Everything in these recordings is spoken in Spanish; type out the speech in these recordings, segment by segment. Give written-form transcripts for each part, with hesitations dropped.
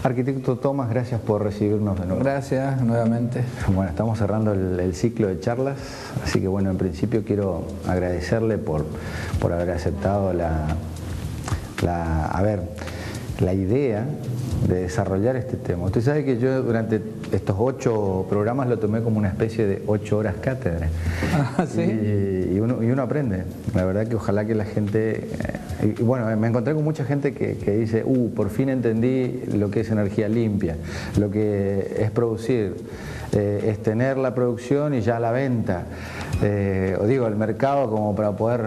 Arquitecto Tomás, gracias por recibirnos de nuevo. Gracias, nuevamente. Bueno, estamos cerrando el ciclo de charlas, así que bueno, en principio quiero agradecerle por haber aceptado la idea de desarrollar este tema. Usted sabe que yo durante estos 8 programas lo tomé como una especie de 8 horas cátedra. Ah, ¿sí? Y uno aprende. La verdad que ojalá que la gente... y bueno, me encontré con mucha gente que dice, por fin entendí lo que es energía limpia, lo que es producir, es tener la producción y ya la venta, o digo, el mercado como para poder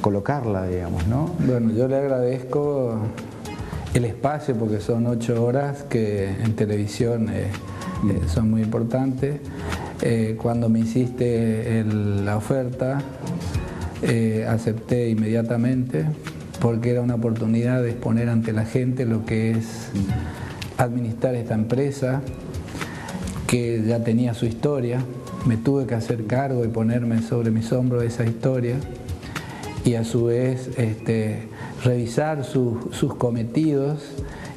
colocarla, digamos, ¿no? Bueno, yo le agradezco el espacio porque son 8 horas que en televisión son muy importantes. Cuando me hiciste la oferta, acepté inmediatamente porque era una oportunidad de exponer ante la gente lo que es administrar esta empresa que ya tenía su historia. Me tuve que hacer cargo y ponerme sobre mis hombros esa historia y a su vez revisar sus cometidos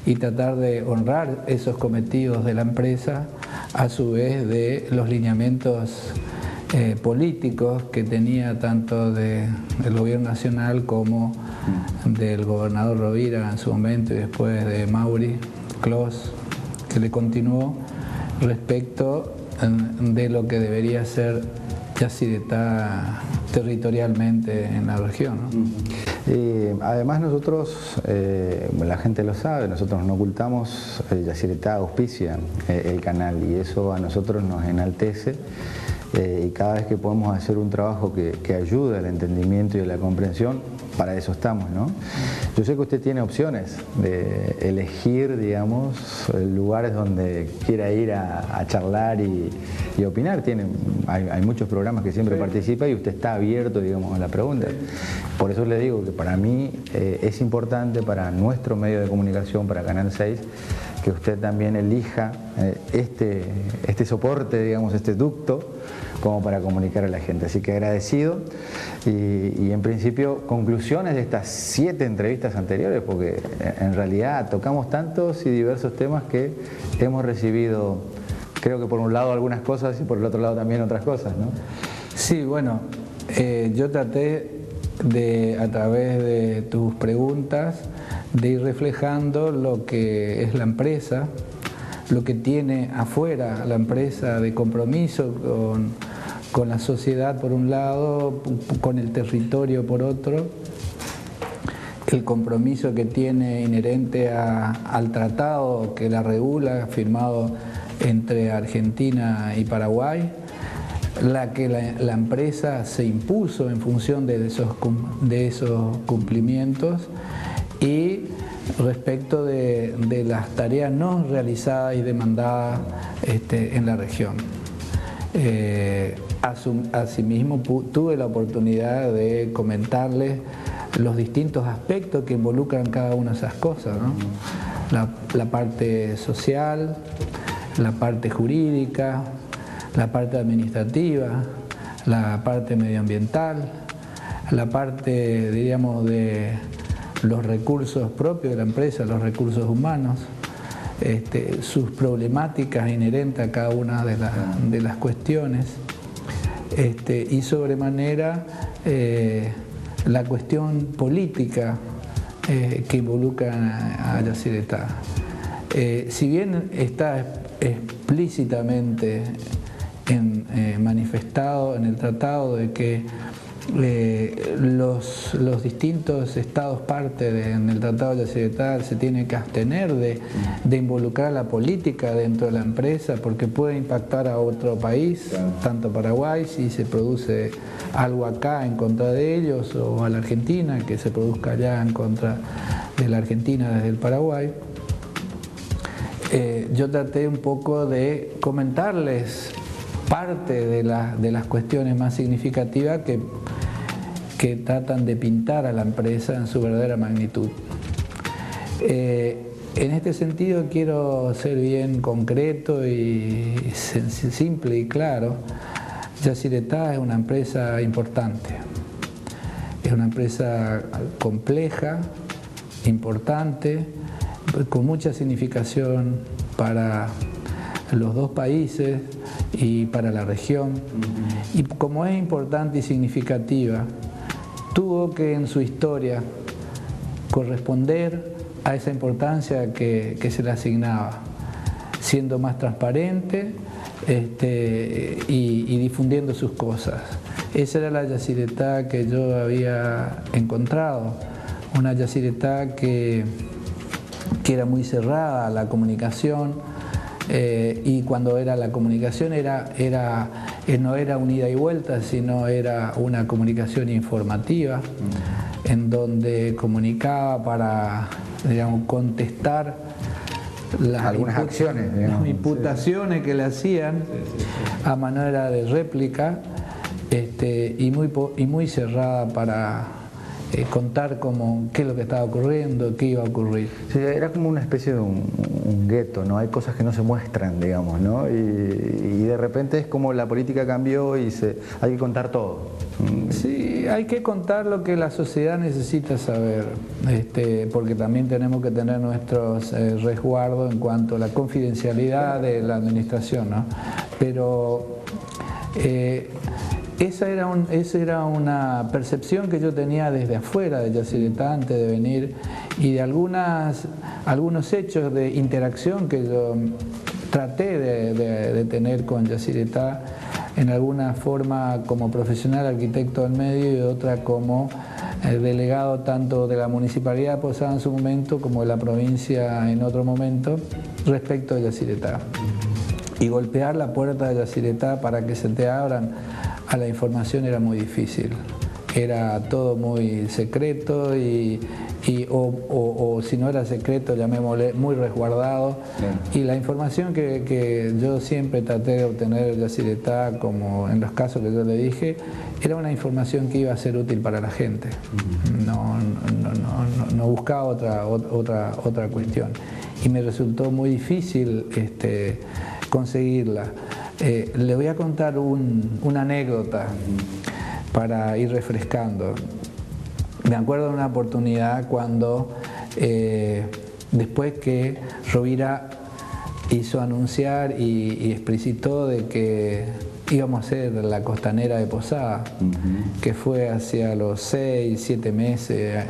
y tratar de honrar esos cometidos de la empresa, a su vez de los lineamientos políticos que tenía tanto del gobierno nacional como del gobernador Rovira en su momento y después de Mauri Clos, que le continuó respecto de lo que debería ser Yacyretá territorialmente en la región, ¿no? Además nosotros, la gente lo sabe, nosotros no ocultamos, Yacyretá auspicia el canal y eso a nosotros nos enaltece. Y cada vez que podemos hacer un trabajo que ayude al entendimiento y a la comprensión, para eso estamos, ¿no? Yo sé que usted tiene opciones de elegir, digamos, lugares donde quiera ir a charlar y opinar. Hay muchos programas que siempre participa y usted está abierto, digamos, a la pregunta. Por eso le digo que para mí es importante, para nuestro medio de comunicación, para Canal 6, que usted también elija este soporte, digamos, este ducto, como para comunicar a la gente. Así que agradecido y en principio conclusiones de estas 7 entrevistas anteriores, porque en realidad tocamos tantos y diversos temas que hemos recibido, creo que por un lado algunas cosas y por el otro lado también otras cosas, ¿no? Sí, bueno, yo traté de, a través de tus preguntas, de ir reflejando lo que es la empresa, lo que tiene afuera la empresa de compromiso con la sociedad por un lado, con el territorio por otro, el compromiso que tiene inherente al tratado que la regula, firmado entre Argentina y Paraguay, la empresa se impuso en función de esos cumplimientos y respecto de las tareas no realizadas y demandadas en la región. Asimismo, tuve la oportunidad de comentarles los distintos aspectos que involucran cada una de esas cosas, ¿no? La parte social, la parte jurídica, la parte administrativa, la parte medioambiental, la parte, diríamos, de los recursos propios de la empresa, los recursos humanos, sus problemáticas inherentes a cada una de las cuestiones, y sobremanera la cuestión política que involucra a Yacyretá. Si bien está explícitamente manifestado en el tratado de que los distintos estados parte en el Tratado de Yacyretá se tienen que abstener de involucrar la política dentro de la empresa porque puede impactar a otro país, tanto Paraguay, si se produce algo acá en contra de ellos, o a la Argentina, que se produzca allá en contra de la Argentina desde el Paraguay. Yo traté un poco de comentarles parte de las cuestiones más significativas que tratan de pintar a la empresa en su verdadera magnitud. En este sentido quiero ser bien concreto y simple y claro. Yacyretá es una empresa importante, es una empresa compleja, importante, con mucha significación para los dos países y para la región. Y como es importante y significativa, tuvo que en su historia corresponder a esa importancia que se le asignaba, siendo más transparente y difundiendo sus cosas. Esa era la Yacyretá que yo había encontrado, una Yacyretá que era muy cerrada a la comunicación, y cuando era la comunicación no era un ida y vuelta, sino era una comunicación informativa, en donde comunicaba para, digamos, contestar algunas acciones, digamos, las imputaciones que le hacían a manera de réplica, y muy cerrada para contar qué es lo que estaba ocurriendo, qué iba a ocurrir. Sí, era como una especie de un gueto, ¿no? Hay cosas que no se muestran, digamos, ¿no? Y de repente es como la política cambió y hay que contar todo. Sí, hay que contar lo que la sociedad necesita saber, porque también tenemos que tener nuestros resguardos en cuanto a la confidencialidad de la administración, ¿no? Pero esa era una percepción que yo tenía desde afuera de Yacyretá antes de venir, y de algunos hechos de interacción que yo traté de tener con Yacyretá, en alguna forma como profesional arquitecto del medio y otra como delegado tanto de la Municipalidad de Posada en su momento como de la provincia en otro momento, respecto de Yacyretá. Y golpear la puerta de Yacyretá para que se te abran a la información era muy difícil. Era todo muy secreto o si no era secreto, llamémosle muy resguardado. Bien. Y la información que yo siempre traté de obtener de Yacyretá, como en los casos que yo le dije, era una información que iba a ser útil para la gente. No buscaba otra cuestión. Y me resultó muy difícil conseguirla. Le voy a contar una anécdota para ir refrescando. Me acuerdo de una oportunidad cuando, después que Rovira hizo anunciar y explicitó de que íbamos a hacer la costanera de Posada, que fue hacia los 6, 7 meses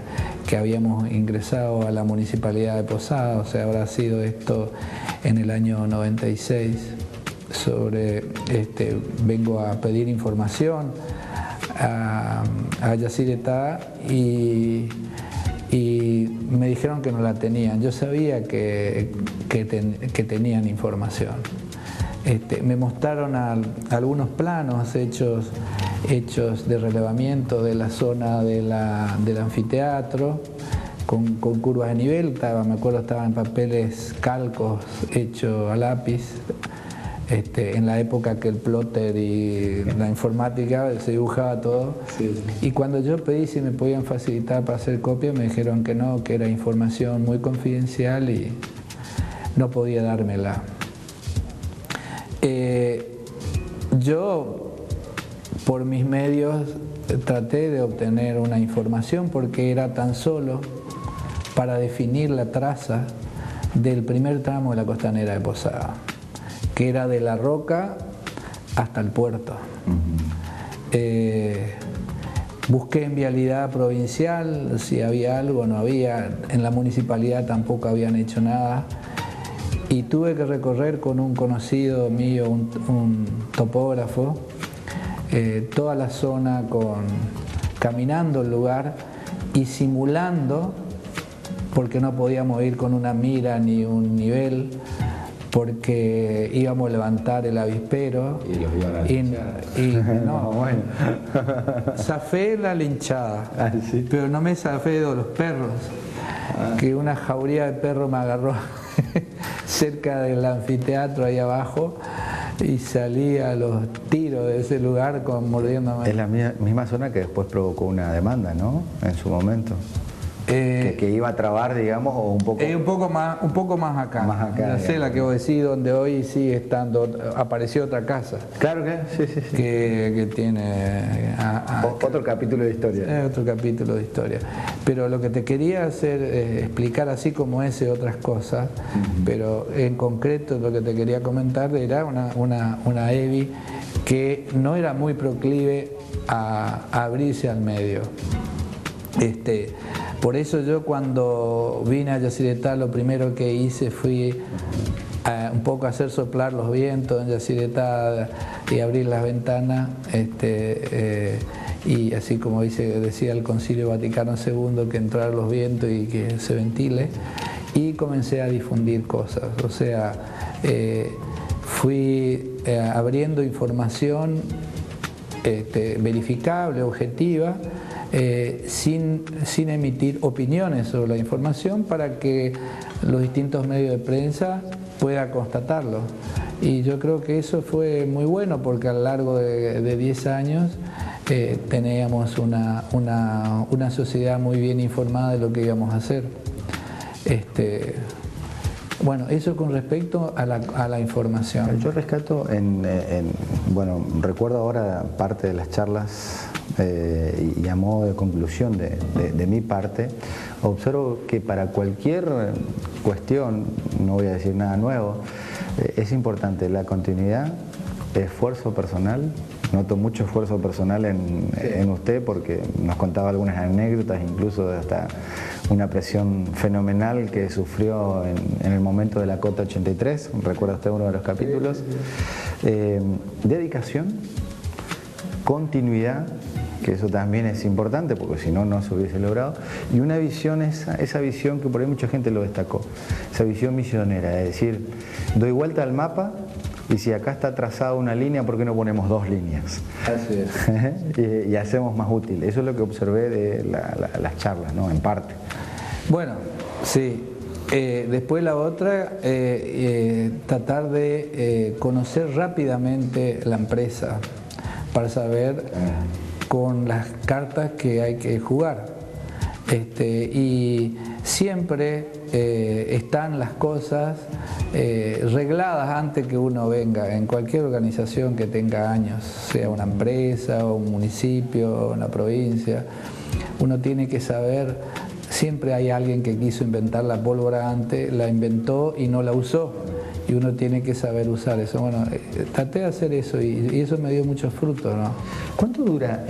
que habíamos ingresado a la Municipalidad de Posada, o sea, habrá sido esto en el año 96. Vengo a pedir información a Yacyretá y me dijeron que no la tenían. Yo sabía que tenían información. Me mostraron algunos planos hechos de relevamiento de la zona del anfiteatro con curvas de nivel. Me acuerdo estaban papeles calcos hechos a lápiz. En la época que el plotter y la informática se dibujaba todo. Sí. Y cuando yo pedí si me podían facilitar para hacer copia, me dijeron que no, que era información muy confidencial y no podía dármela. Yo, por mis medios, traté de obtener una información porque era tan solo para definir la traza del primer tramo de la costanera de Posada, que era de La Roca hasta el puerto. Busqué en vialidad provincial si había algo, no había. En la municipalidad tampoco habían hecho nada. Y tuve que recorrer con un conocido mío, un topógrafo, toda la zona caminando el lugar y simulando, porque no podíamos ir con una mira ni un nivel, porque íbamos a levantar el avispero y los iban a linchar. No, bueno, zafé la linchada, ¿sí? Pero no me zafé de los perros, que una jauría de perros me agarró cerca del anfiteatro ahí abajo y salí a los tiros de ese lugar mordiéndome. Es la misma zona que después provocó una demanda, ¿no? En su momento. que iba a trabar, digamos, o un poco más acá. Más acá, la celda que vos decís, donde hoy sigue estando, apareció otra casa. Claro que sí. Que tiene otro capítulo de historia. Otro capítulo de historia. Pero lo que te quería hacer explicar, así como ese, otras cosas, pero en concreto lo que te quería comentar era una Evi que no era muy proclive a abrirse al medio. Por eso yo cuando vine a Yacyretá, lo primero que hice fui un poco a hacer soplar los vientos en Yacyretá y abrir las ventanas, y así como decía el Concilio Vaticano II, que entraran los vientos y que se ventile, y comencé a difundir cosas. O sea, fui abriendo información verificable, objetiva, sin emitir opiniones sobre la información, para que los distintos medios de prensa puedan constatarlo. Y yo creo que eso fue muy bueno, porque a lo largo de 10 años teníamos una sociedad muy bien informada de lo que íbamos a hacer. Bueno, eso con respecto a la información. Yo rescato, bueno, recuerdo ahora parte de las charlas y a modo de conclusión de mi parte, observo que para cualquier cuestión, no voy a decir nada nuevo, es importante la continuidad, esfuerzo personal. Noto mucho esfuerzo personal en usted, porque nos contaba algunas anécdotas, incluso de hasta una presión fenomenal que sufrió en el momento de la Cota 83, recuerda usted uno de los capítulos. Dedicación, continuidad, que eso también es importante, porque si no, no se hubiese logrado, y una visión, esa visión que por ahí mucha gente lo destacó, esa visión misionera, es decir, doy vuelta al mapa, y si acá está trazada una línea, ¿por qué no ponemos 2 líneas? Así es. y hacemos más útil. Eso es lo que observé de las charlas, ¿no? En parte. Bueno, sí. Después la otra, tratar de conocer rápidamente la empresa, para saber con las cartas que hay que jugar. Y siempre están las cosas regladas antes que uno venga. En cualquier organización que tenga años, sea una empresa o un municipio o una provincia, uno tiene que saber. Siempre hay alguien que quiso inventar la pólvora antes, la inventó y no la usó, y uno tiene que saber usar eso. Bueno, traté de hacer eso y eso me dio muchos frutos, ¿no? ¿Cuánto dura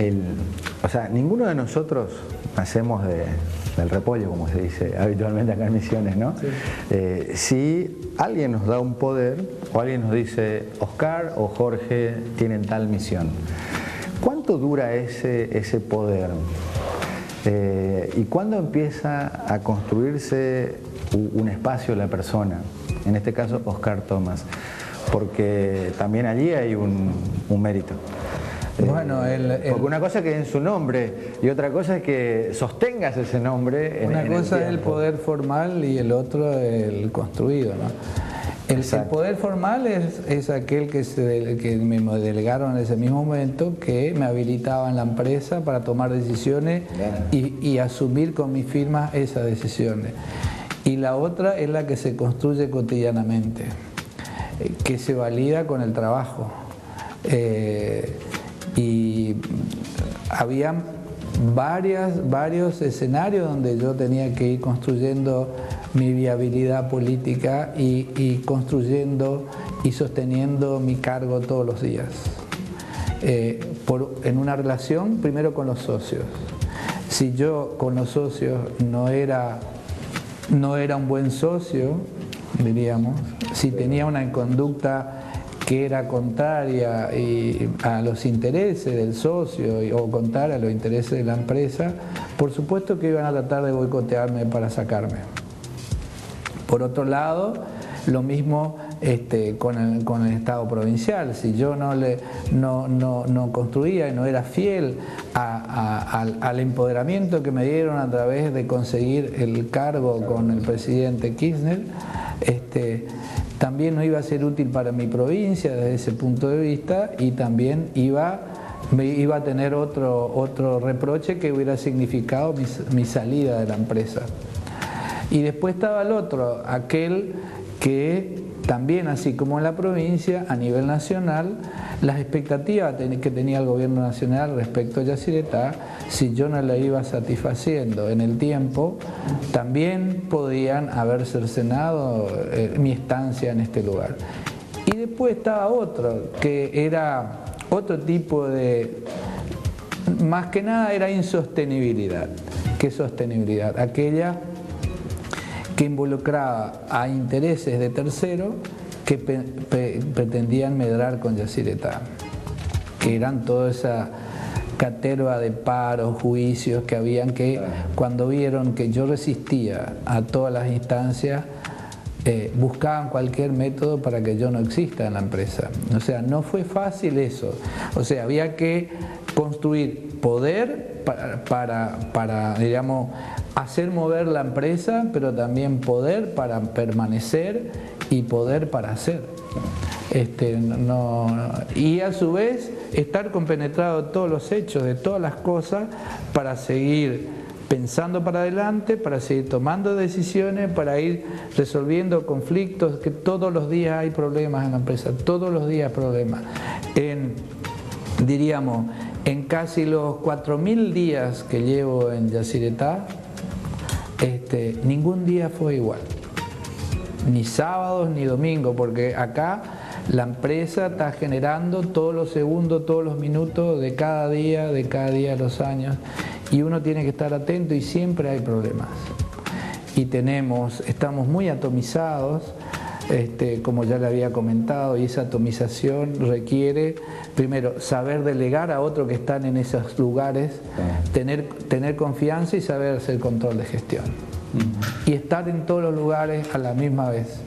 o sea, ninguno de nosotros hacemos del repollo, como se dice habitualmente acá en Misiones, ¿no? Sí. Si alguien nos da un poder, o alguien nos dice, Oscar o Jorge tienen tal misión, ¿cuánto dura ese poder? ¿Y cuándo empieza a construirse un espacio la persona? En este caso, Oscar Thomas, porque también allí hay un mérito. Bueno, porque una cosa es que en su nombre y otra cosa es que sostengas ese nombre. Una cosa es el poder formal y el otro el construido, ¿no? El poder formal es aquel que me delegaron en ese mismo momento, que me habilitaba en la empresa para tomar decisiones y asumir con mi firma esas decisiones. Y la otra es la que se construye cotidianamente, que se valida con el trabajo. Y había varios escenarios donde yo tenía que ir construyendo mi viabilidad política y construyendo y sosteniendo mi cargo todos los días. En una relación, primero con los socios. Si yo con los socios no era un buen socio, diríamos, si tenía una conducta que era contraria a los intereses del socio o contraria a los intereses de la empresa, por supuesto que iban a tratar de boicotearme para sacarme. Por otro lado, lo mismo con el Estado provincial. Si yo no construía y no era fiel al empoderamiento que me dieron a través de conseguir el cargo con el presidente Kirchner, también no iba a ser útil para mi provincia desde ese punto de vista, y también iba me iba a tener otro reproche que hubiera significado mi salida de la empresa. Y después estaba el otro, aquel que también, así como en la provincia, a nivel nacional, las expectativas que tenía el gobierno nacional respecto a Yacyretá, si yo no la iba satisfaciendo en el tiempo, también podían haber cercenado mi estancia en este lugar. Y después estaba otro, que era otro tipo de, más que nada era insostenibilidad. ¿Qué sostenibilidad? Aquella que involucraba a intereses de terceros que pretendían medrar con Yacyretá, que eran toda esa caterva de paros, juicios que habían, que cuando vieron que yo resistía a todas las instancias, buscaban cualquier método para que yo no exista en la empresa. O sea, no fue fácil eso. O sea, había que construir poder para digamos, hacer mover la empresa, pero también poder para permanecer y poder para hacer. Y a su vez estar compenetrado de todos los hechos, de todas las cosas, para seguir pensando para adelante, para seguir tomando decisiones, para ir resolviendo conflictos, que todos los días hay problemas en la empresa, todos los días problemas. Diríamos, en casi los 4.000 días que llevo en Yacyretá, ningún día fue igual, ni sábados ni domingos, porque acá la empresa está generando todos los segundos, todos los minutos de cada día de los años, y uno tiene que estar atento y siempre hay problemas. Y estamos muy atomizados, como ya le había comentado, y esa atomización requiere, primero, saber delegar a otros que están en esos lugares, tener confianza y saber hacer control de gestión. Y estar en todos los lugares a la misma vez.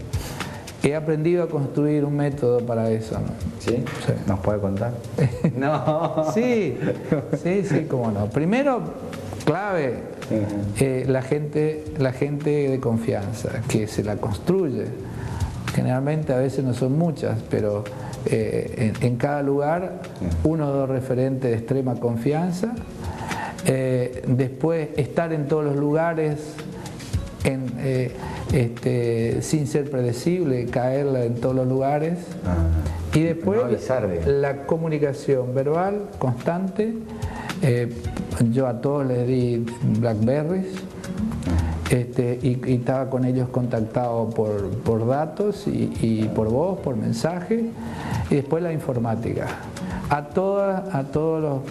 He aprendido a construir un método para eso, ¿no? ¿Sí? Sí. ¿Nos puede contar? No. Sí, cómo no. Primero, clave, la gente de confianza, que se la construye. Generalmente a veces no son muchas, pero en cada lugar 1 o 2 referentes de extrema confianza. Después, estar en todos los lugares, sin ser predecible, caerla en todos los lugares. Y después la comunicación verbal constante. Yo a todos les di Blackberries, y estaba con ellos contactado por datos y por voz, por mensaje. Y después la informática. A todos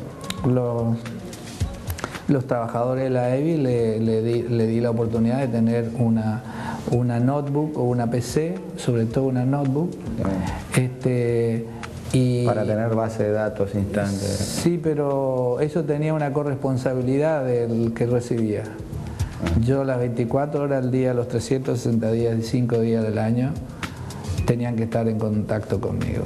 los trabajadores de la EBI le di la oportunidad de tener una notebook o una PC, sobre todo una notebook. Para tener base de datos instantes. Sí, pero eso tenía una corresponsabilidad del que recibía. Yo las 24 horas al día, los 360 días y 5 días del año, tenían que estar en contacto conmigo.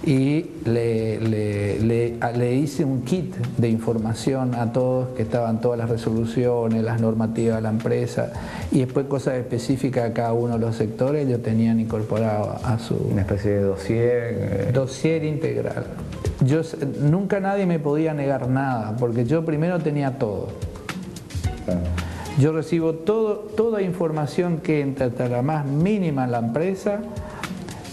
Y le hice un kit de información a todos, que estaban todas las resoluciones, las normativas de la empresa, y después cosas específicas de cada uno de los sectores ellos tenían incorporado a su... Una especie de dossier. Dossier integral. Nunca nadie me podía negar nada, porque yo primero tenía todo. Yo recibo toda información que entra hasta la más mínima en la empresa,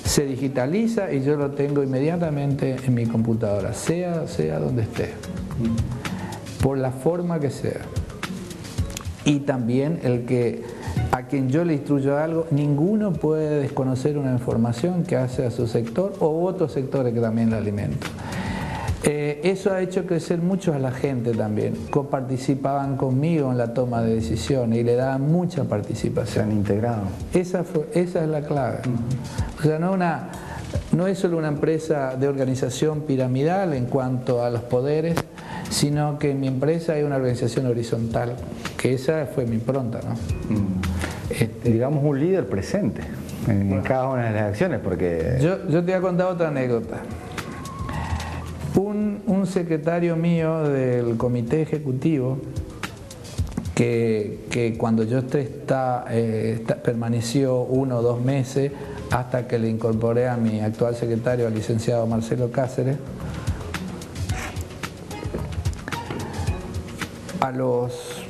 se digitaliza y yo lo tengo inmediatamente en mi computadora, sea donde esté, por la forma que sea. Y también a quien yo le instruyo algo, ninguno puede desconocer una información que hace a su sector o otros sectores que también la alimentan. Eso ha hecho crecer mucho a la gente también. Coparticipaban conmigo en la toma de decisiones y le daban mucha participación. Se han integrado. Esa es la clave. O sea, no es solo una empresa de organización piramidal en cuanto a los poderes, sino que en mi empresa hay una organización horizontal, que esa fue mi impronta, ¿no? Digamos un líder presente en cada una de las acciones, porque... Yo te voy a contar otra anécdota. Un secretario mío del comité ejecutivo, que cuando yo permaneció 1 o 2 meses hasta que le incorporé a mi actual secretario, al licenciado Marcelo Cáceres, a los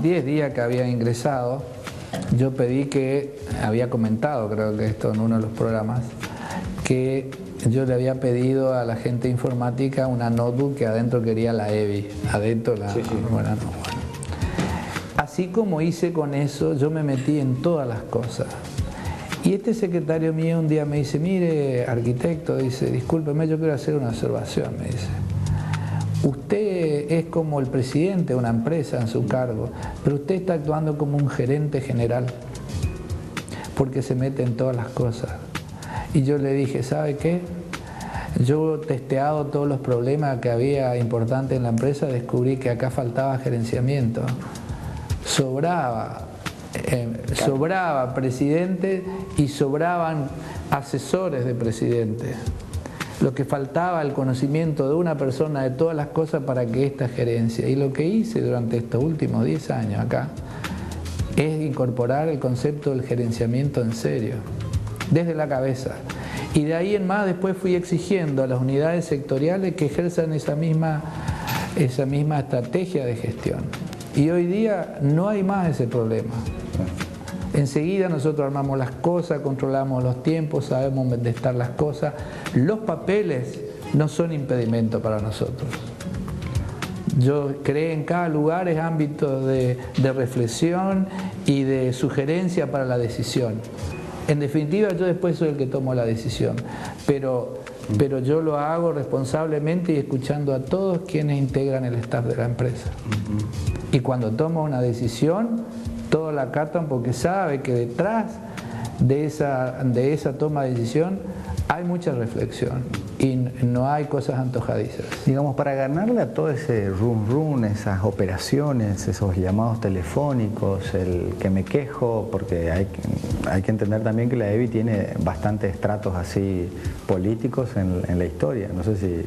10 días que había ingresado, yo pedí que, había comentado creo que esto en uno de los programas, que yo le había pedido a la gente informática una notebook que adentro quería la EBI, adentro la... Sí. Bueno. Así como hice con eso, yo me metí en todas las cosas. Y este secretario mío un día me dice, mire, arquitecto, dice, discúlpeme, yo quiero hacer una observación, me dice. Usted es como el presidente de una empresa en su cargo, pero usted está actuando como un gerente general, porque se mete en todas las cosas. Y yo le dije, ¿sabe qué? Yo he testeado todos los problemas que había importantes en la empresa, descubrí que acá faltaba gerenciamiento. Sobraba presidente y sobraban asesores de presidente. Lo que faltaba, el conocimiento de una persona de todas las cosas para que esta gerencia. Y lo que hice durante estos últimos 10 años acá es incorporar el concepto del gerenciamiento en serio, desde la cabeza. Y de ahí en más después fui exigiendo a las unidades sectoriales que ejerzan esa misma estrategia de gestión. Y hoy día no hay más ese problema. Enseguida nosotros armamos las cosas, controlamos los tiempos, sabemos dónde están las cosas. Los papeles no son impedimento para nosotros. Yo creo en cada lugar es ámbito de reflexión y de sugerencia para la decisión. En definitiva, yo después soy el que tomo la decisión, pero yo lo hago responsablemente y escuchando a todos quienes integran el staff de la empresa. Y cuando tomo una decisión, todos la acatan porque sabe que detrás de esa toma de decisión hay mucha reflexión y no hay cosas antojadizas. Digamos, para ganarle a todo ese run, esas operaciones, esos llamados telefónicos, el que me quejo, porque hay que entender también que la EBI tiene bastantes estratos así políticos en la historia. No sé si...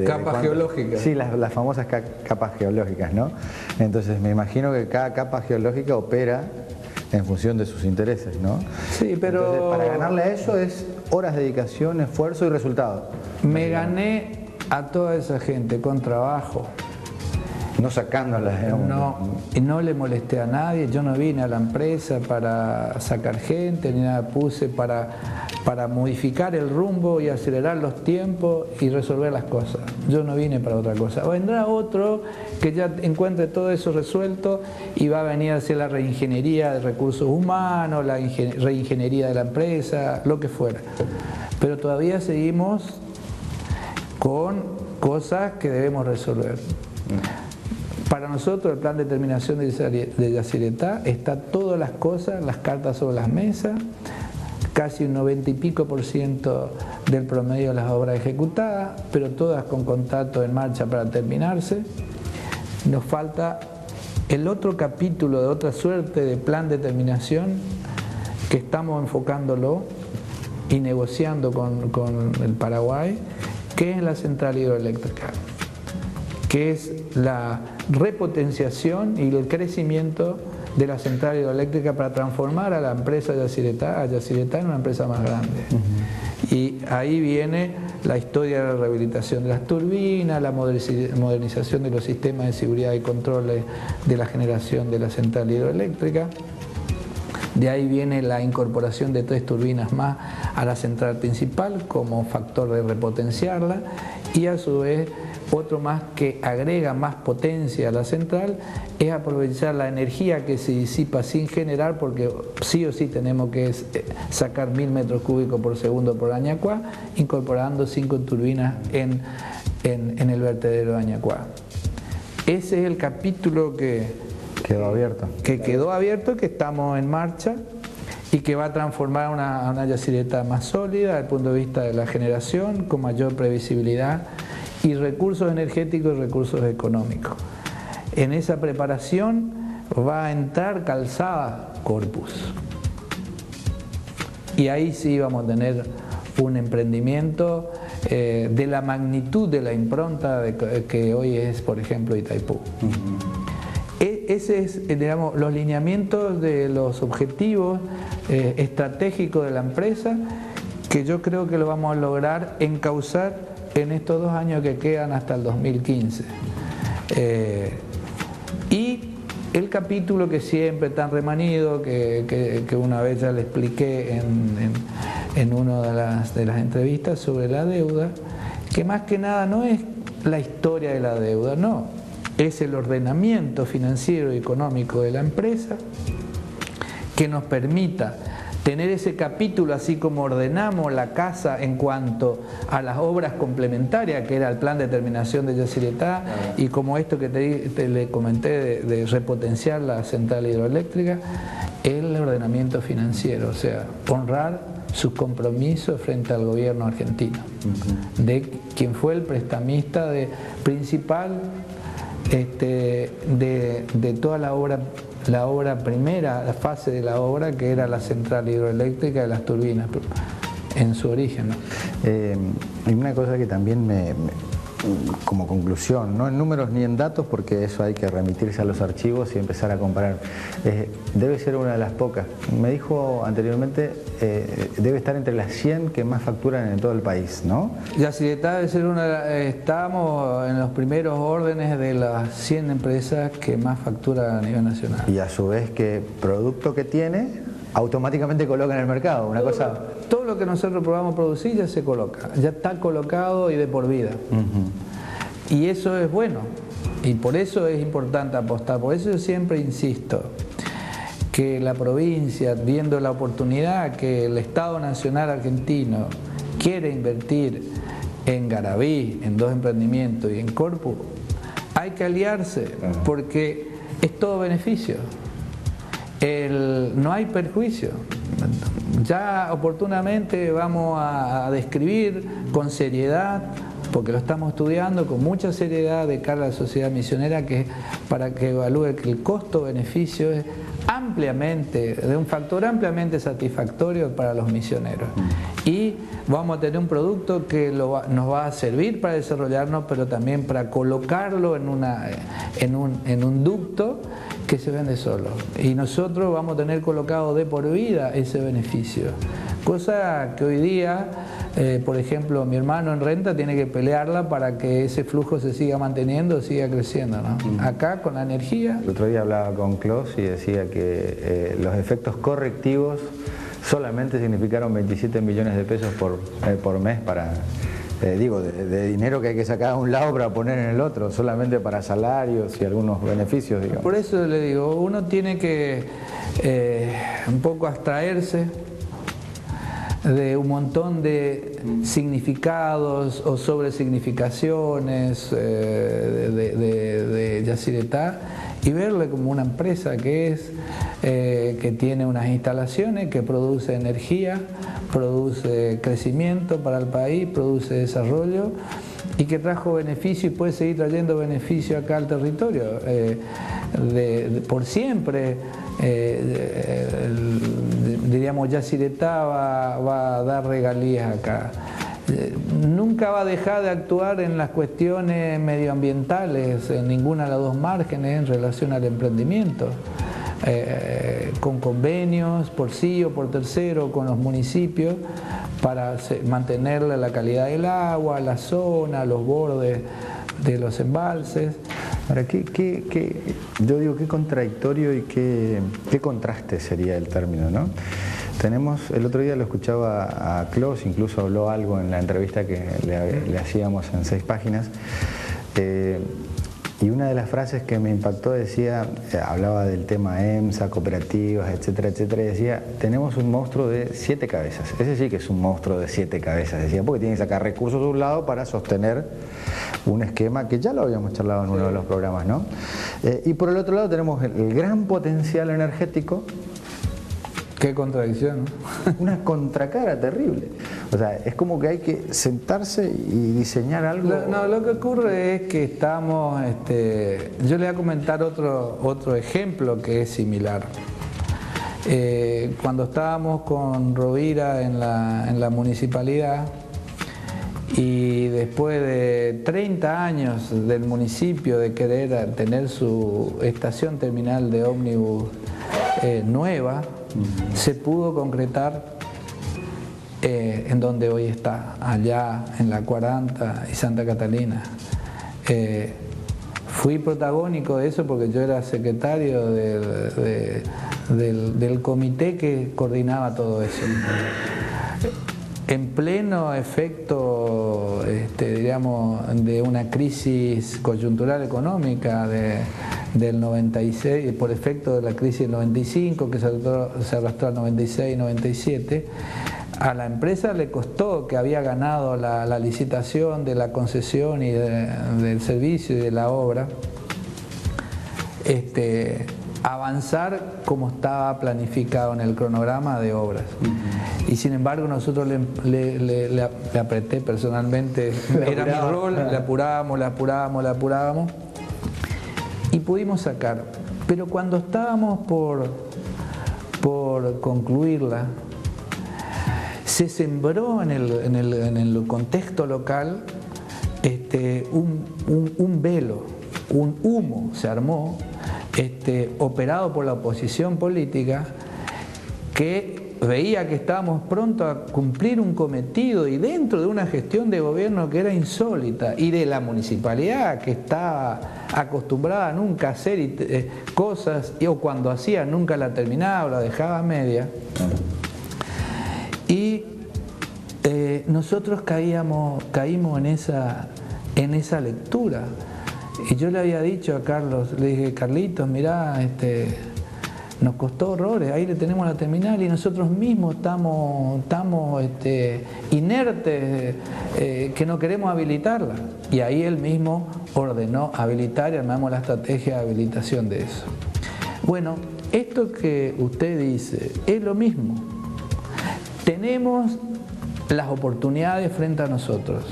Capas geológicas. Sí, las famosas capas geológicas, ¿no? Entonces me imagino que cada capa geológica opera en función de sus intereses, ¿no? Sí, pero... Entonces, para ganarle a eso es horas de dedicación, esfuerzo y resultado. Me gané a toda esa gente con trabajo. No sacándolas, digamos. No le molesté a nadie, yo no vine a la empresa para sacar gente, ni nada, puse para modificar el rumbo y acelerar los tiempos y resolver las cosas. Yo no vine para otra cosa. Vendrá otro que ya encuentre todo eso resuelto y va a venir a hacer la reingeniería de recursos humanos, la reingeniería de la empresa, lo que fuera. Pero todavía seguimos con cosas que debemos resolver. Para nosotros el plan de terminación de Yacyretá está todas las cosas, las cartas sobre las mesas, casi un 90 y pico % del promedio de las obras ejecutadas, pero todas con contrato en marcha para terminarse. Nos falta el otro capítulo de otra suerte de plan de terminación que estamos enfocándolo y negociando con el Paraguay, que es la central hidroeléctrica, que es la repotenciación y el crecimiento de la central hidroeléctrica para transformar a la empresa Yacyretá en una empresa más grande. Y ahí viene la historia de la rehabilitación de las turbinas, la modernización de los sistemas de seguridad y control de la generación de la central hidroeléctrica. De ahí viene la incorporación de 3 turbinas más a la central principal como factor de repotenciarla, y a su vez otro más que agrega más potencia a la central es aprovechar la energía que se disipa sin generar, porque sí o sí tenemos que sacar 1000 metros cúbicos por segundo por Añacuá, incorporando 5 turbinas en el vertedero de Añacuá. Ese es el capítulo que quedó abierto, que estamos en marcha y que va a transformar a una Yacyretá más sólida desde el punto de vista de la generación, con mayor previsibilidad y recursos energéticos y recursos económicos. En esa preparación va a entrar calzada Corpus. Y ahí sí vamos a tener un emprendimiento de la magnitud de la impronta que hoy es, por ejemplo, Itaipú. Ese es, digamos, los lineamientos de los objetivos estratégicos de la empresa, que yo creo que lo vamos a lograr encauzar en estos 2 años que quedan hasta el 2015. Y el capítulo que siempre tan remanido, que una vez ya le expliqué en una de las entrevistas sobre la deuda, que más que nada no es la historia de la deuda, no, es el ordenamiento financiero y económico de la empresa que nos permita tener ese capítulo, así como ordenamos la casa en cuanto a las obras complementarias, que era el plan de terminación de Yacyretá, y como esto que le comenté de repotenciar la central hidroeléctrica, el ordenamiento financiero, o sea, honrar sus compromisos frente al gobierno argentino, de quien fue el prestamista principal de toda la obra primera, la fase de la obra, que era la central hidroeléctrica de las turbinas en su origen, ¿no? Hay una cosa que también como conclusión, no en números ni en datos, porque eso hay que remitirse a los archivos y empezar a comparar, debe ser una de las pocas. Me dijo anteriormente, debe estar entre las 100 que más facturan en todo el país, ¿no? Yacyretá debe ser estamos en los primeros órdenes de las 100 empresas que más facturan a nivel nacional. Y a su vez, que producto que tiene, automáticamente coloca en el mercado, una cosa... Todo lo que nosotros probamos producir ya se coloca, ya está colocado y de por vida. Y eso es bueno, y por eso es importante apostar. Por eso yo siempre insisto que la provincia, viendo la oportunidad que el Estado Nacional Argentino quiere invertir en Garaví, en 2 emprendimientos y en Corpus, hay que aliarse, porque es todo beneficio. No hay perjuicio. Ya oportunamente vamos a describir con seriedad, porque lo estamos estudiando con mucha seriedad de cara a la sociedad misionera, para que evalúe que el costo-beneficio es de un factor ampliamente satisfactorio para los misioneros. Y vamos a tener un producto que nos va a servir para desarrollarnos, pero también para colocarlo en un ducto que se vende solo. Y nosotros vamos a tener colocado de por vida ese beneficio. Cosa que hoy día, por ejemplo, mi hermano en renta tiene que pelearla para que ese flujo se siga manteniendo, siga creciendo, ¿no? Acá con la energía... El otro día hablaba con Klaus y decía que los efectos correctivos solamente significaron 27 millones de pesos por mes para... de dinero que hay que sacar a un lado para poner en el otro, solamente para salarios y algunos beneficios, digamos. Por eso le digo, uno tiene que un poco abstraerse de un montón de significados o sobresignificaciones de Yacyretá y verle como una empresa que tiene unas instalaciones, que produce energía, produce crecimiento para el país, produce desarrollo y que trajo beneficio y puede seguir trayendo beneficio acá al territorio. Por siempre, diríamos, Yacyretá va a dar regalías acá. Nunca va a dejar de actuar en las cuestiones medioambientales, en ninguna de las 2 márgenes en relación al emprendimiento. Con convenios por sí o por tercero con los municipios para mantener la calidad del agua, la zona, los bordes de los embalses. Ahora, yo digo, qué contradictorio y qué contraste sería el término, ¿no? El otro día lo escuchaba a Klaus, incluso habló algo en la entrevista que le hacíamos en 6 páginas, y una de las frases que me impactó decía, hablaba del tema EMSA, cooperativas, etcétera, etcétera, y decía, tenemos un monstruo de 7 cabezas. Ese sí que es un monstruo de 7 cabezas, decía, porque tiene que sacar recursos de un lado para sostener un esquema que ya lo habíamos charlado en uno de los programas, ¿no? Y por el otro lado tenemos el gran potencial energético. Qué contradicción, ¿no? Una contracara terrible. O sea, es como que hay que sentarse y diseñar algo. Lo que ocurre es que estamos... yo le voy a comentar otro ejemplo que es similar. Cuando estábamos con Rovira en la municipalidad, y después de 30 años del municipio de querer tener su estación terminal de ómnibus nueva, se pudo concretar en donde hoy está, allá en la 40 y Santa Catalina. Fui protagónico de eso porque yo era secretario del comité que coordinaba todo eso. En pleno efecto, digamos, de una crisis coyuntural económica del 96, por efecto de la crisis del 95, que se arrastró al 96 y 97, a la empresa le costó, que había ganado la licitación de la concesión y del servicio y de la obra, avanzar como estaba planificado en el cronograma de obras. Y sin embargo nosotros le apreté personalmente, era mi rol, le apurábamos y pudimos sacar. Pero cuando estábamos por concluirla, se sembró en el contexto local un velo, un humo se armó, operado por la oposición política, que veía que estábamos pronto a cumplir un cometido, y dentro de una gestión de gobierno que era insólita, y de la municipalidad que estaba acostumbrada a nunca hacer cosas, o cuando hacía nunca la terminaba o la dejaba a media. Y nosotros caímos en esa lectura. Y yo le había dicho a Carlos, le dije: Carlitos, mirá, nos costó horrores, ahí le tenemos la terminal y nosotros mismos estamos inertes, que no queremos habilitarla. Y ahí él mismo ordenó habilitar y armamos la estrategia de habilitación de eso. Bueno, esto que usted dice es lo mismo. Tenemos las oportunidades frente a nosotros.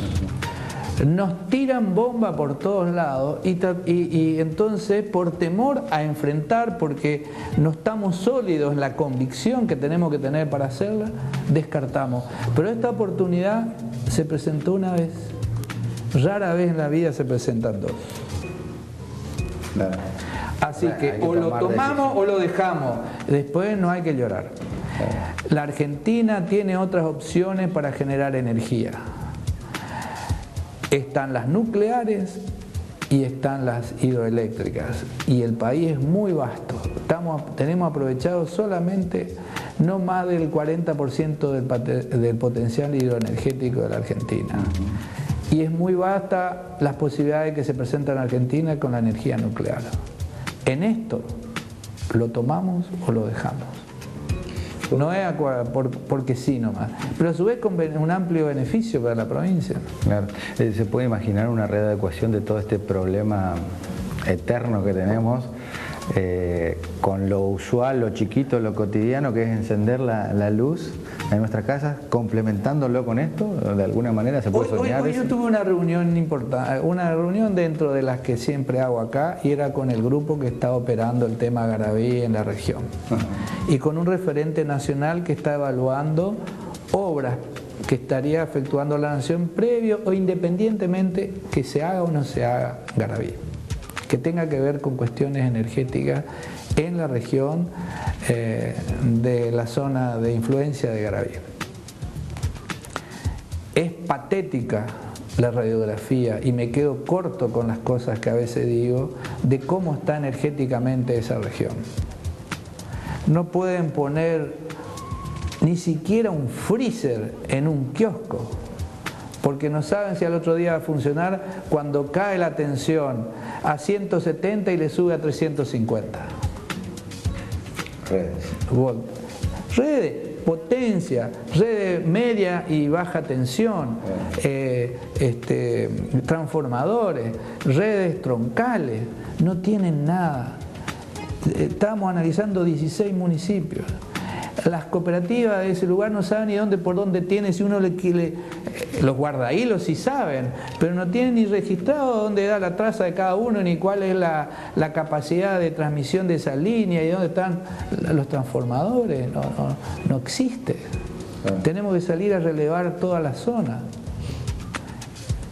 Nos tiran bomba por todos lados y entonces, por temor a enfrentar, porque no estamos sólidos en la convicción que tenemos que tener para hacerla, descartamos. Pero esta oportunidad se presentó una vez. Rara vez en la vida se presentan dos. Así que o lo tomamos o lo dejamos. Después no hay que llorar. La Argentina tiene otras opciones para generar energía. Están las nucleares y están las hidroeléctricas. Y el país es muy vasto. Tenemos aprovechado solamente no más del 40% del potencial hidroenergético de la Argentina. Y es muy vasta las posibilidades que se presentan en Argentina con la energía nuclear. En esto, ¿lo tomamos o lo dejamos? No es porque sí nomás, pero a su vez con un amplio beneficio para la provincia. Claro. Se puede imaginar una readecuación de todo este problema eterno que tenemos, con lo usual, lo chiquito, lo cotidiano, que es encender la luz en nuestras casas, complementándolo con esto. De alguna manera se puede soñar. Hoy yo tuve una reunión importante, una reunión dentro de las que siempre hago acá, y era con el grupo que está operando el tema Garaví en la región. Y con un referente nacional que está evaluando obras que estaría efectuando la nación previo o independientemente que se haga o no se haga Garaví, que tenga que ver con cuestiones energéticas en la región de la zona de influencia de Garaví. Es patética la radiografía, y me quedo corto con las cosas que a veces digo, de cómo está energéticamente esa región. No pueden poner ni siquiera un freezer en un kiosco, porque no saben si al otro día va a funcionar cuando cae la tensión a 170 y le sube a 350. Redes, potencia, redes media y baja tensión, transformadores, redes troncales, no tienen nada. Estamos analizando 16 municipios. Las cooperativas de ese lugar no saben ni por dónde tiene, si uno los guardahilos sí saben, pero no tienen ni registrado dónde da la traza de cada uno, ni cuál es la capacidad de transmisión de esa línea, y dónde están los transformadores. No existe. Tenemos que salir a relevar toda la zona.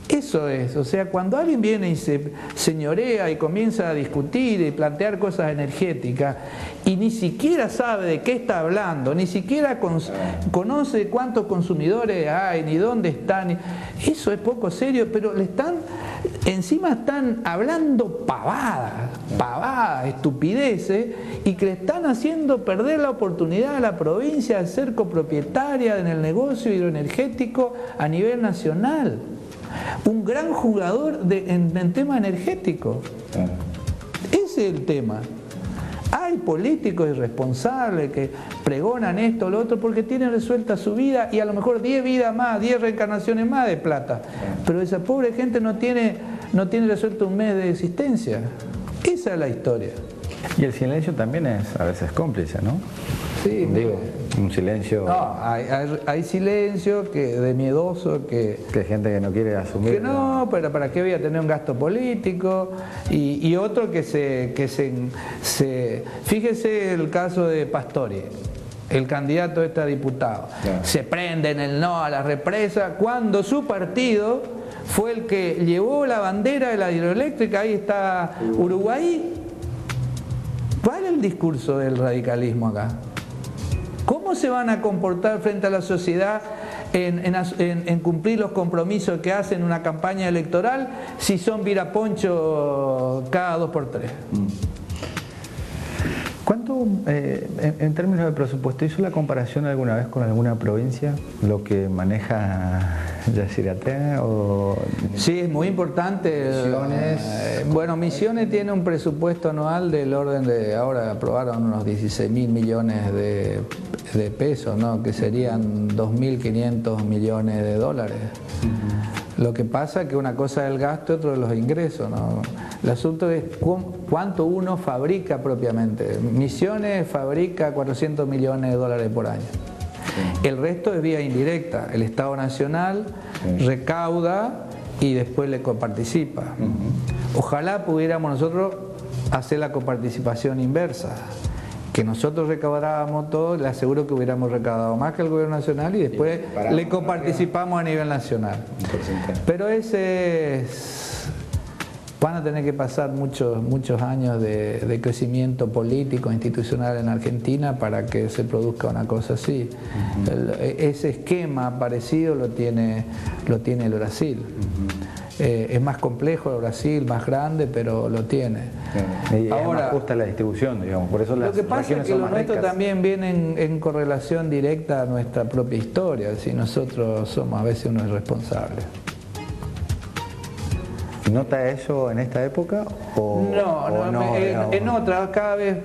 Eso es, o sea, cuando alguien viene y se señorea y comienza a discutir y plantear cosas energéticas y ni siquiera sabe de qué está hablando, ni siquiera conoce cuántos consumidores hay, ni dónde están, eso es poco serio, pero le están encima están hablando pavadas, estupideces, y que le están haciendo perder la oportunidad a la provincia de ser copropietaria en el negocio hidroenergético a nivel nacional. Un gran jugador en tema energético. Ese es el tema. Hay políticos irresponsables que pregonan esto o lo otro porque tienen resuelta su vida y a lo mejor 10 vidas más, 10 reencarnaciones más de plata. Pero esa pobre gente no tiene resuelto un mes de existencia. Esa es la historia. Y el silencio también es a veces cómplice, ¿no? Sí, digo, un silencio... No, hay silencio de miedoso que hay gente que no quiere asumir. Que no, pero ¿para qué voy a tener un gasto político? Y otro que fíjese el caso de Pastori, el candidato a diputado. Claro. Se prende en el no a la represa cuando su partido fue el que llevó la bandera de la hidroeléctrica. Ahí está Uruguay. ¿Cuál es el discurso del radicalismo acá? ¿Cómo se van a comportar frente a la sociedad en cumplir los compromisos que hacen en una campaña electoral si son viraponcho cada 2 por 3? ¿Cuánto, en términos de presupuesto, hizo la comparación alguna vez con alguna provincia, lo que maneja Yacyretá? Sí, es muy importante. Misiones. Bueno, Misiones tiene un presupuesto anual del orden de, ahora aprobaron unos 16.000 millones de pesos, ¿no? Que serían 2.500 millones de dólares. Lo que pasa es que una cosa es el gasto y otro de los ingresos, ¿no? El asunto es cuánto uno fabrica propiamente. Misiones fabrica 400 millones de dólares por año. El resto es vía indirecta. El Estado Nacional recauda y después le coparticipa. Ojalá pudiéramos nosotros hacer la coparticipación inversa. Que nosotros recaudáramos todo, le aseguro que hubiéramos recaudado más que el gobierno nacional y después le coparticipamos a nivel nacional. Pero van a tener que pasar muchos años de crecimiento político, institucional en Argentina para que se produzca una cosa así. Ese esquema parecido lo tiene el Brasil. Es más complejo el Brasil, más grande, pero lo tiene. Y ahora, es más justa la distribución, digamos, por eso lo que pasa es que los nuestros también vienen en correlación directa a nuestra propia historia, si nosotros somos a veces unos irresponsables. ¿Nota eso en esta época? En otra, cada vez,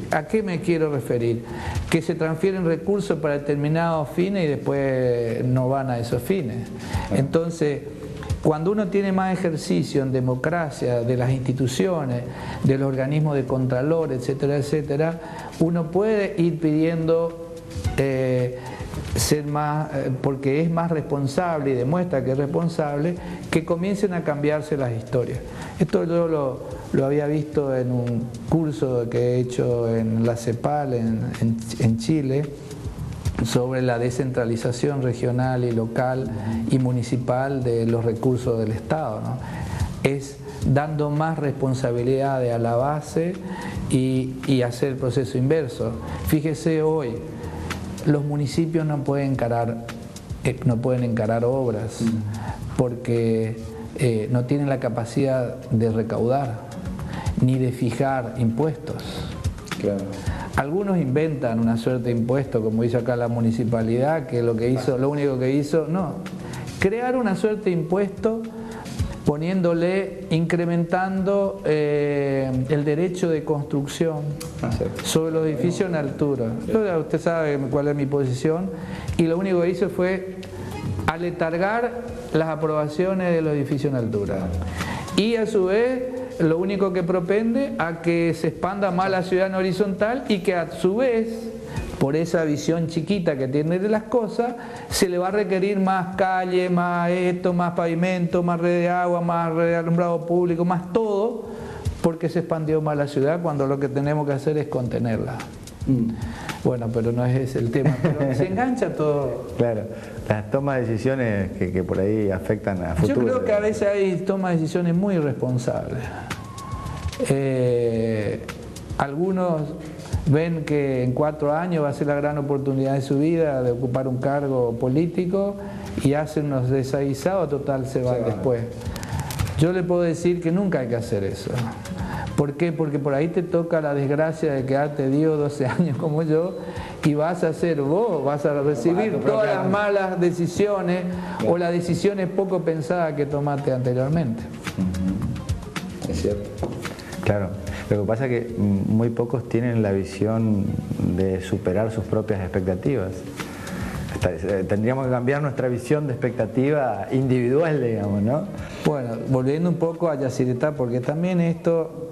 ¿a qué me quiero referir? Que se transfieren recursos para determinados fines y después no van a esos fines. Entonces, cuando uno tiene más ejercicio en democracia de las instituciones, de los organismos de contralor, etcétera, etcétera, uno puede ir pidiendo ser más, porque es más responsable y demuestra que es responsable, que comiencen a cambiarse las historias. Esto yo lo había visto en un curso que he hecho en la CEPAL en Chile, sobre la descentralización regional y local y municipal de los recursos del Estado, ¿no? Es dando más responsabilidades a la base y hacer el proceso inverso. Fíjese hoy, los municipios no pueden encarar obras porque no tienen la capacidad de recaudar ni de fijar impuestos. Claro. Algunos inventan una suerte de impuesto, como hizo acá la municipalidad, que lo único que hizo, crear una suerte de impuesto incrementando el derecho de construcción sobre los edificios en altura. Usted sabe cuál es mi posición, y lo único que hizo fue aletargar las aprobaciones de los edificios en altura. Y a su vez, lo único que propende a que se expanda más la ciudad en horizontal y que a su vez, por esa visión chiquita que tiene de las cosas, se le va a requerir más calle, más esto, más pavimento, más red de agua, más red de alumbrado público, más todo, porque se expandió más la ciudad cuando lo que tenemos que hacer es contenerla. Bueno, pero no es ese el tema, pero se engancha todo. Claro, las tomas de decisiones que por ahí afectan a futuro. Yo creo que a veces hay tomas de decisiones muy irresponsables. Algunos ven que en 4 años va a ser la gran oportunidad de su vida de ocupar un cargo político y hacen unos desaguisados, total se van después. Yo le puedo decir que nunca hay que hacer eso. ¿Por qué? Porque por ahí te toca la desgracia de quedarte 10 o 12 años como yo y vas a ser vos, vas a recibir todas las malas decisiones o las decisiones poco pensadas que tomaste anteriormente. Es cierto. Claro, lo que pasa es que muy pocos tienen la visión de superar sus propias expectativas. Tendríamos que cambiar nuestra visión de expectativa individual, digamos, ¿no? Bueno, volviendo un poco a Yacyretá, porque también esto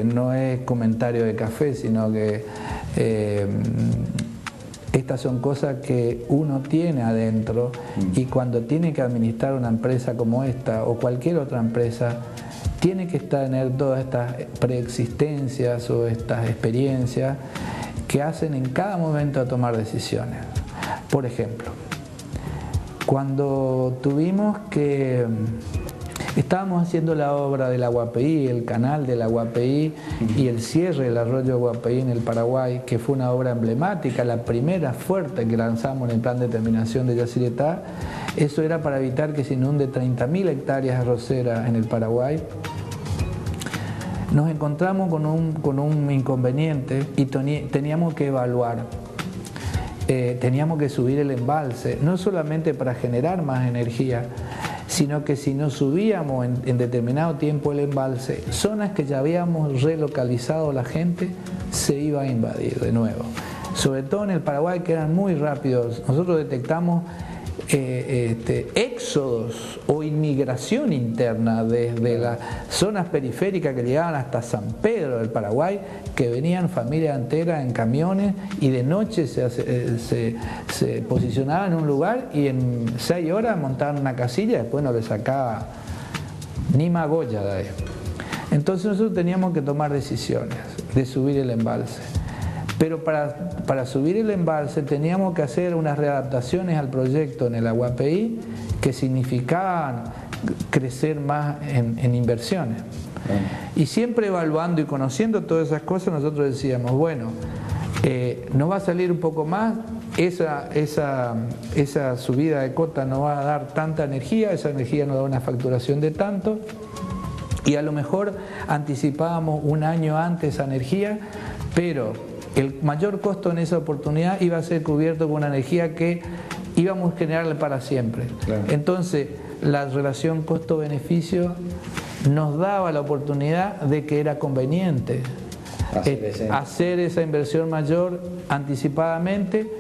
no es comentario de café, sino que estas son cosas que uno tiene adentro y cuando tiene que administrar una empresa como esta o cualquier otra empresa, tiene que tener todas estas preexistencias o estas experiencias que hacen en cada momento a tomar decisiones. Por ejemplo, cuando estábamos haciendo la obra del Aguapeí, el canal del Aguapeí y el cierre del arroyo Aguapeí en el Paraguay, que fue una obra emblemática, la primera fuerte que lanzamos en el plan de terminación de Yacyretá. Eso era para evitar que se inunde 30.000 hectáreas arroceras en el Paraguay. Nos encontramos con un inconveniente y teníamos que evaluar. Teníamos que subir el embalse, no solamente para generar más energía, sino que si no subíamos en determinado tiempo el embalse, zonas que ya habíamos relocalizado la gente, se iba a invadir de nuevo. Sobre todo en el Paraguay, que eran muy rápidos. Nosotros detectamos éxodos o inmigración interna desde las zonas periféricas que llegaban hasta San Pedro del Paraguay, que venían familias enteras en camiones y de noche se posicionaban en un lugar y en 6 horas montaban una casilla y después no le sacaba ni magolla de ahí. Entonces nosotros teníamos que tomar decisiones de subir el embalse. Pero para subir el embalse teníamos que hacer unas readaptaciones al proyecto en el Aguapeí que significaban crecer más en inversiones. Y siempre evaluando y conociendo todas esas cosas, nosotros decíamos, bueno, nos va a salir un poco más, esa subida de cota no va a dar tanta energía, esa energía nos da una facturación de tanto, y a lo mejor anticipábamos un año antes esa energía, pero el mayor costo en esa oportunidad iba a ser cubierto con una energía que íbamos a generarle para siempre. Claro. Entonces, la relación costo-beneficio nos daba la oportunidad de que era conveniente hacer esa inversión mayor anticipadamente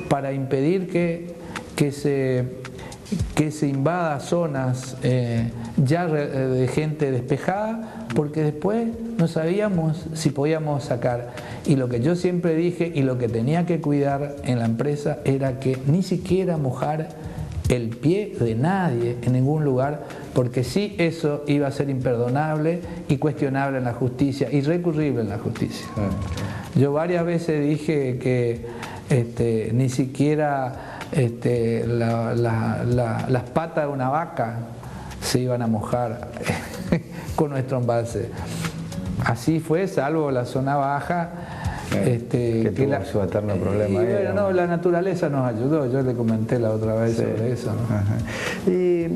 para impedir que se invada zonas ya de gente despejada, porque después no sabíamos si podíamos sacar. Y lo que yo siempre dije y lo que tenía que cuidar en la empresa era que ni siquiera mojar el pie de nadie en ningún lugar, porque sí, eso iba a ser imperdonable y cuestionable en la justicia, irrecurrible en la justicia. Yo varias veces dije que ni siquiera las patas de una vaca se iban a mojar con nuestro embalse. Así fue, salvo la zona baja. Que tuvo su eterno problema. Y bueno, no, la naturaleza nos ayudó, yo le comenté la otra vez sobre eso, ¿no? Y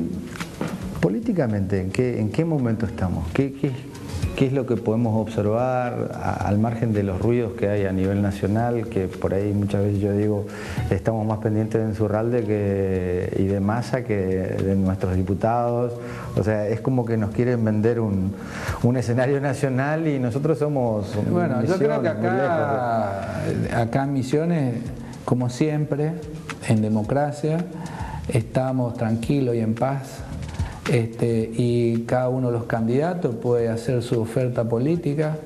políticamente, ¿en qué momento estamos? ¿Qué es lo que podemos observar al margen de los ruidos que hay a nivel nacional? Que por ahí muchas veces yo digo, estamos más pendientes de Insurralde y de Massa que de nuestros diputados. O sea, es como que nos quieren vender un escenario nacional y nosotros somos... Bueno, yo creo que acá en Misiones, como siempre, en democracia, estamos tranquilos y en paz. Y cada uno de los candidatos puede hacer su oferta política.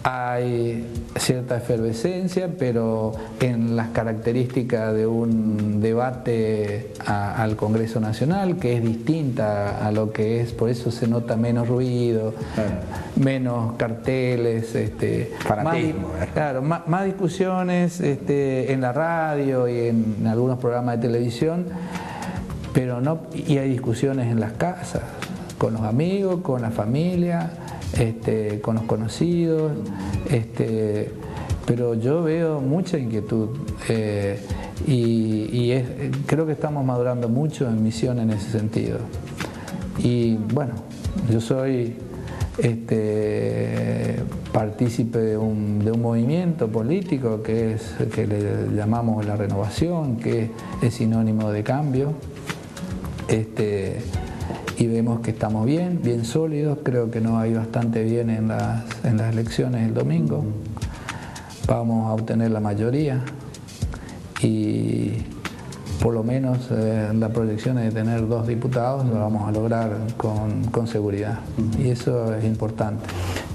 Hay cierta efervescencia, pero en las características de un debate al Congreso Nacional, que es distinta a lo que es, por eso se nota menos ruido, menos carteles, más discusiones en la radio y en algunos programas de televisión. Pero no, y hay discusiones en las casas, con los amigos, con la familia, con los conocidos, pero yo veo mucha inquietud creo que estamos madurando mucho en Misión en ese sentido. Y bueno, Yo soy partícipe de un movimiento político que le llamamos la renovación, que es sinónimo de cambio, y vemos que estamos bien sólidos. Creo que nos va a ir bastante bien en las elecciones del domingo. Vamos a obtener la mayoría y por lo menos la proyección de tener 2 diputados lo vamos a lograr con seguridad, y eso es importante.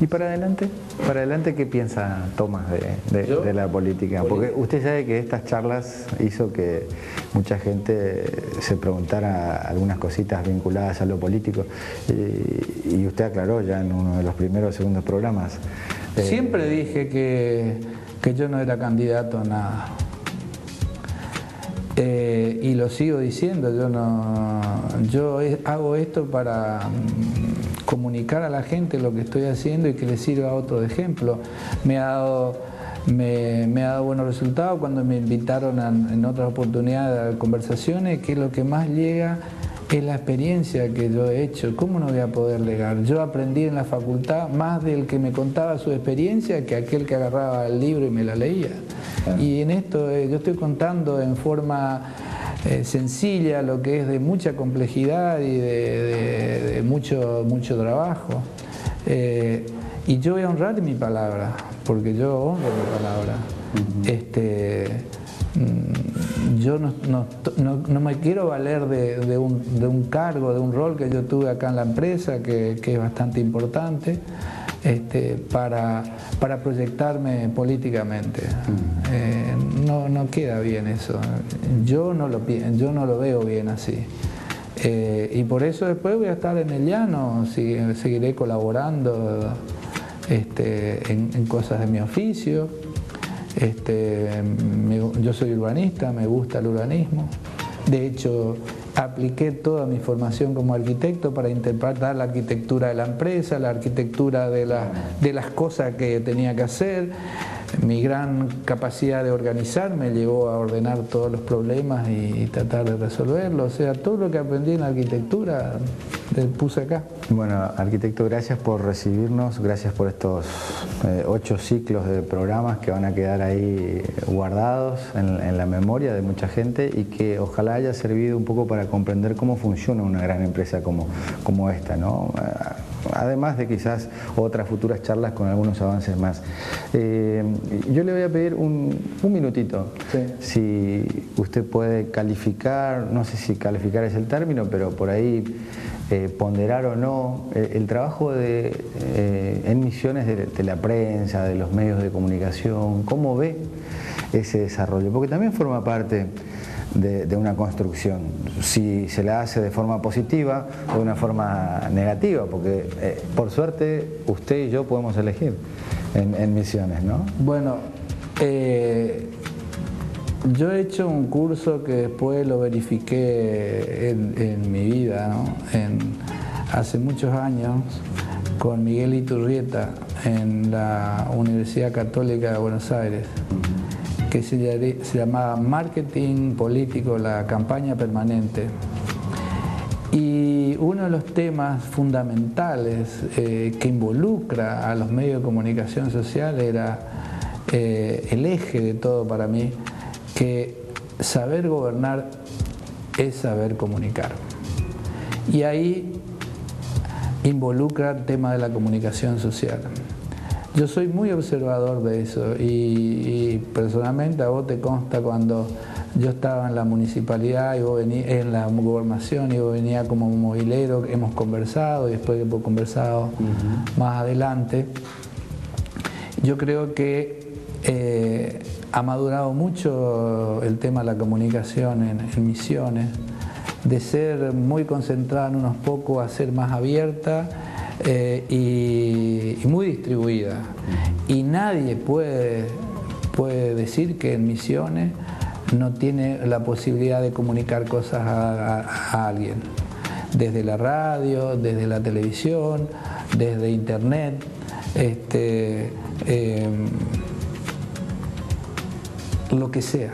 ¿Y para adelante? ¿Para adelante qué piensa Tomás de la política? Porque usted sabe que estas charlas hizo que mucha gente se preguntara algunas cositas vinculadas a lo político, y usted aclaró ya en uno de los primeros o segundos programas. Siempre dije que yo no era candidato a nada. Y lo sigo diciendo, yo hago esto para comunicar a la gente lo que estoy haciendo y que le sirva a otro de ejemplo. Me ha dado buenos resultados cuando me invitaron en otras oportunidades a conversaciones, que lo que más llega es la experiencia que yo he hecho. ¿Cómo no voy a poder legar? Yo aprendí en la facultad más del que me contaba su experiencia que aquel que agarraba el libro y me la leía. Y en esto yo estoy contando en forma sencilla lo que es de mucha complejidad y de mucho trabajo. Y yo voy a honrar mi palabra, porque yo honro mi palabra. Yo no me quiero valer de un cargo, de un rol que yo tuve acá en la empresa, que es bastante importante, para proyectarme políticamente. No queda bien eso. Yo no lo veo bien así. Y por eso después voy a estar en el llano, seguiré colaborando en cosas de mi oficio. Yo soy urbanista, me gusta el urbanismo. De hecho, apliqué toda mi formación como arquitecto para interpretar la arquitectura de la empresa, la arquitectura de las cosas que tenía que hacer. Mi gran capacidad de organizar me llevó a ordenar todos los problemas y tratar de resolverlos. O sea, todo lo que aprendí en arquitectura lo puse acá. Bueno, arquitecto, gracias por recibirnos, gracias por estos 8 ciclos de programas que van a quedar ahí guardados en la memoria de mucha gente, y que ojalá haya servido un poco para comprender cómo funciona una gran empresa como esta, ¿no? Además de quizás otras futuras charlas con algunos avances más. Yo le voy a pedir un minutito, sí. Si usted puede calificar, no sé si calificar es el término, pero por ahí ponderar o no el trabajo en Misiones de la prensa, de los medios de comunicación. ¿Cómo ve ese desarrollo? Porque también forma parte de una construcción, si se la hace de forma positiva o de una forma negativa, porque por suerte usted y yo podemos elegir en Misiones, ¿no? Bueno, yo he hecho un curso que después lo verifiqué en mi vida, ¿no? Hace muchos años, con Miguel Iturrieta en la Universidad Católica de Buenos Aires, que se llamaba Marketing Político, la campaña permanente. Y uno de los temas fundamentales que involucra a los medios de comunicación social era el eje de todo para mí, que saber gobernar es saber comunicar. Y ahí involucra el tema de la comunicación social. Yo soy muy observador de eso, y personalmente a vos te consta cuando yo estaba en la municipalidad y vos venías en la gobernación y vos venías como movilero, hemos conversado y después hemos conversado más adelante. Yo creo que ha madurado mucho el tema de la comunicación en Misiones, de ser muy concentrada en unos pocos a ser más abierta y muy distribuida. Y nadie puede decir que en Misiones no tiene la posibilidad de comunicar cosas a alguien, desde la radio, desde la televisión, desde internet, lo que sea.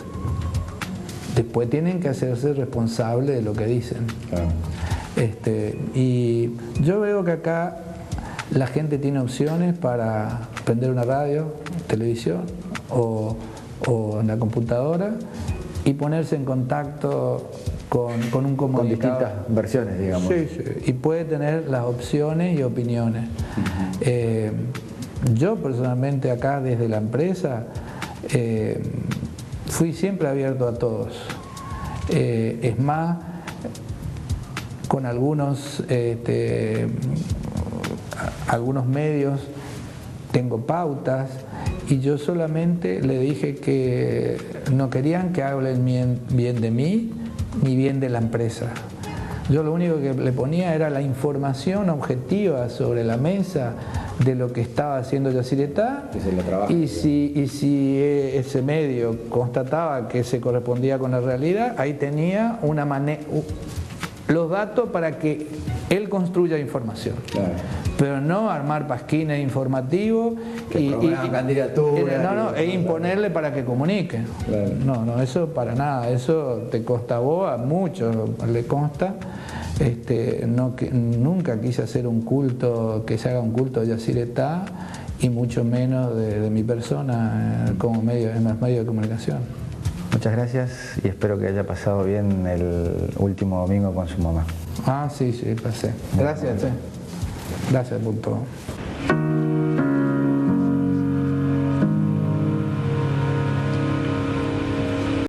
Después tienen que hacerse responsables de lo que dicen. Claro. Y yo veo que acá la gente tiene opciones para prender una radio, televisión o en la computadora y ponerse en contacto con un comunicador. Con distintas versiones, digamos. Sí, sí, y puede tener las opciones y opiniones. Yo personalmente acá desde la empresa fui siempre abierto a todos. Es más, con algunos medios tengo pautas y yo solamente le dije que no querían que hablen bien de mí ni bien de la empresa. Yo lo único que le ponía era la información objetiva sobre la mesa de lo que estaba haciendo Yacyretá, y si ese medio constataba que se correspondía con la realidad, ahí tenía los datos para que él construya información. Claro. Pero no armar pasquines informativos e imponerle para que comunique. Claro. No, eso para nada, eso te consta a vos, a muchos le consta. Nunca quise hacer un culto, que se haga un culto de Yacyretá, y mucho menos de mi persona en los medios de comunicación. Muchas gracias y espero que haya pasado bien el último domingo con su mamá. Sí, pasé. Gracias, Gracias por todo.